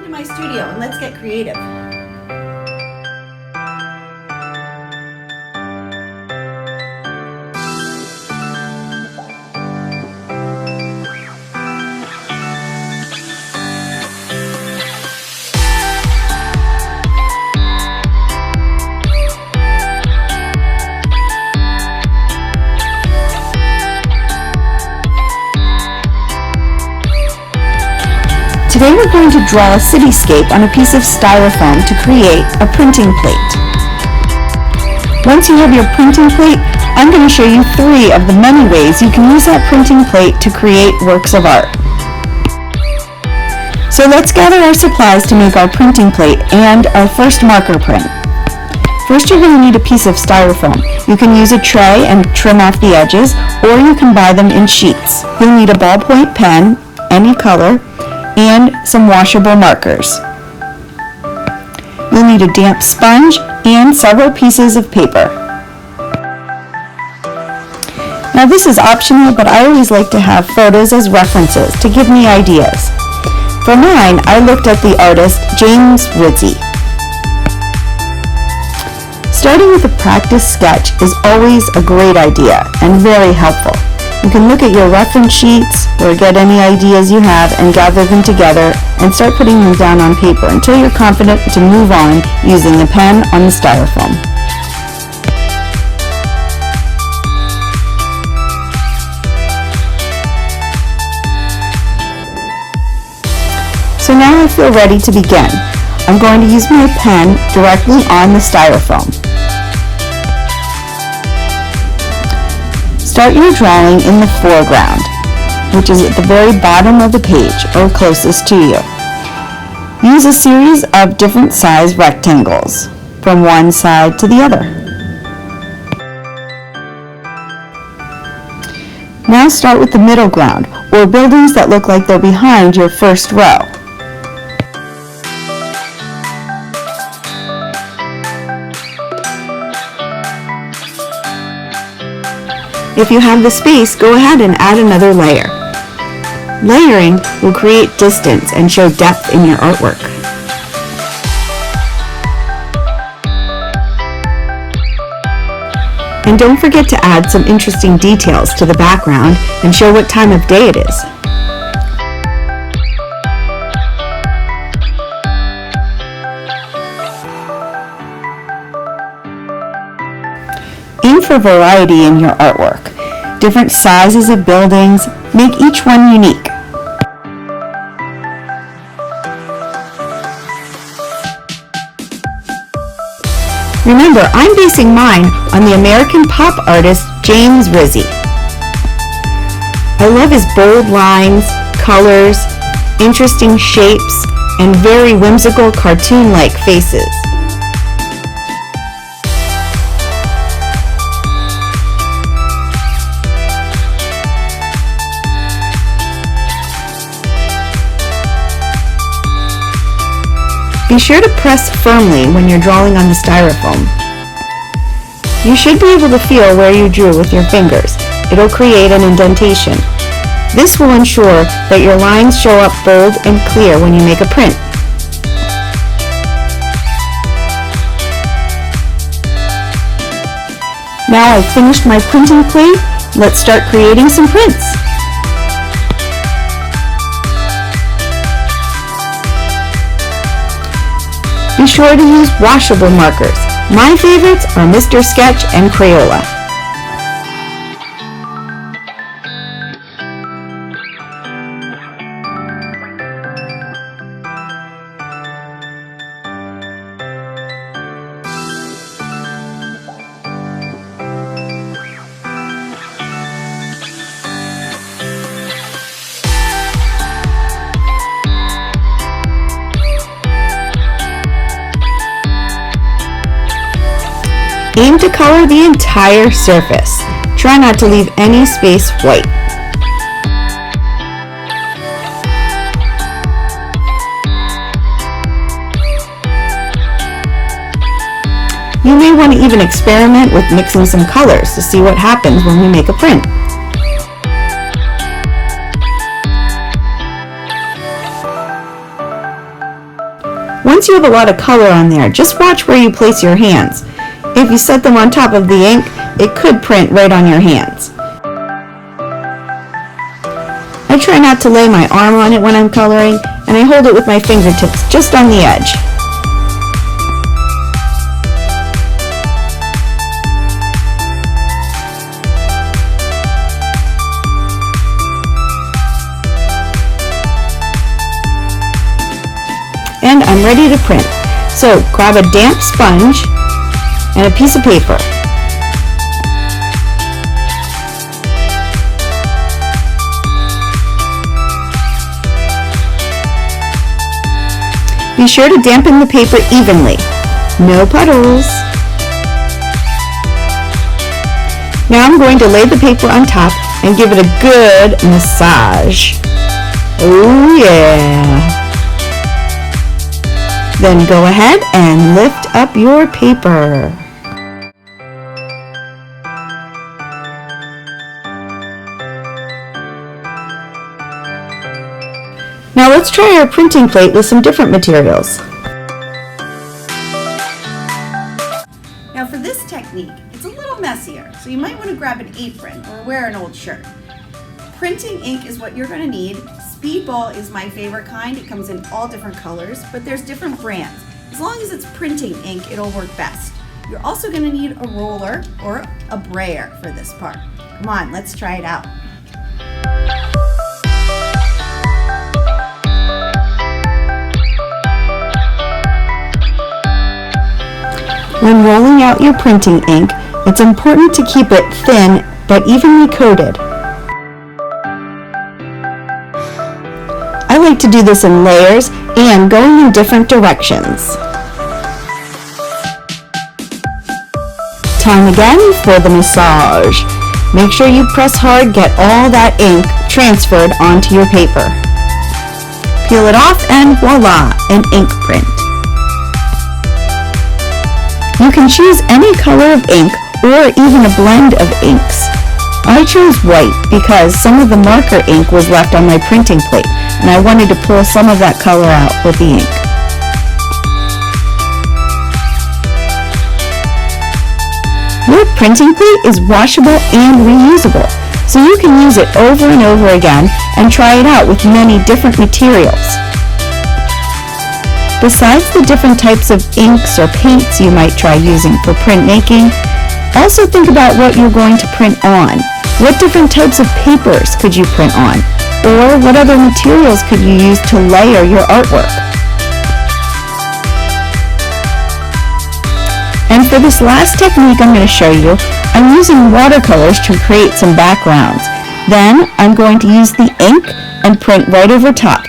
into my studio and let's get creative. Today we're going to draw a cityscape on a piece of styrofoam to create a printing plate. Once you have your printing plate, I'm going to show you 3 of the many ways you can use that printing plate to create works of art. So let's gather our supplies to make our printing plate and our first marker print. First, you're going to need a piece of styrofoam. You can use a tray and trim off the edges, or you can buy them in sheets. You'll need a ballpoint pen, any color, and some washable markers. You'll need a damp sponge and several pieces of paper. Now this is optional, but I always like to have photos as references to give me ideas. For mine, I looked at the artist James Rizzi. Starting with a practice sketch is always a great idea and very helpful. You can look at your reference sheets or get any ideas you have and gather them together and start putting them down on paper until you're confident to move on using the pen on the styrofoam. So now I feel ready to begin. I'm going to use my pen directly on the styrofoam. Start your drawing in the foreground, which is at the very bottom of the page or closest to you. Use a series of different size rectangles from one side to the other. Now start with the middle ground, or buildings that look like they're behind your first row. If you have the space, go ahead and add another layer. Layering will create distance and show depth in your artwork. And don't forget to add some interesting details to the background and show what time of day it is. Aim for variety in your artwork. Different sizes of buildings make each one unique. Remember, I'm basing mine on the American pop artist James Rizzi. I love his bold lines, colors, interesting shapes, and very whimsical cartoon-like faces. Be sure to press firmly when you're drawing on the styrofoam. You should be able to feel where you drew with your fingers. It'll create an indentation. This will ensure that your lines show up bold and clear when you make a print. Now I've finished my printing plate. Let's start creating some prints. Be sure to use washable markers. My favorites are Mr. Sketch and Crayola. Aim to color the entire surface. Try not to leave any space white. You may want to even experiment with mixing some colors to see what happens when we make a print. Once you have a lot of color on there, just watch where you place your hands. If you set them on top of the ink, it could print right on your hands. I try not to lay my arm on it when I'm coloring, and I hold it with my fingertips just on the edge. And I'm ready to print. So grab a damp sponge and a piece of paper. Be sure to dampen the paper evenly. No puddles. Now I'm going to lay the paper on top and give it a good massage. Oh yeah. Then go ahead and lift up your paper. Now let's try our printing plate with some different materials. Now for this technique, it's a little messier, so you might want to grab an apron or wear an old shirt. Printing ink is what you're going to need. Speedball is my favorite kind. It comes in all different colors, but there's different brands. As long as it's printing ink, it'll work best. You're also going to need a roller or a brayer for this part. Come on, let's try it out. When rolling out your printing ink, it's important to keep it thin but evenly coated. I like to do this in layers and going in different directions. Time again for the massage. Make sure you press hard, get all that ink transferred onto your paper. Peel it off and voila, an ink print. You can choose any color of ink or even a blend of inks. I chose white because some of the marker ink was left on my printing plate and I wanted to pull some of that color out with the ink. Your printing plate is washable and reusable, so you can use it over and over again and try it out with many different materials. Besides the different types of inks or paints you might try using for printmaking, also think about what you're going to print on. What different types of papers could you print on? Or what other materials could you use to layer your artwork? And for this last technique I'm going to show you, I'm using watercolors to create some backgrounds. Then I'm going to use the ink and print right over top.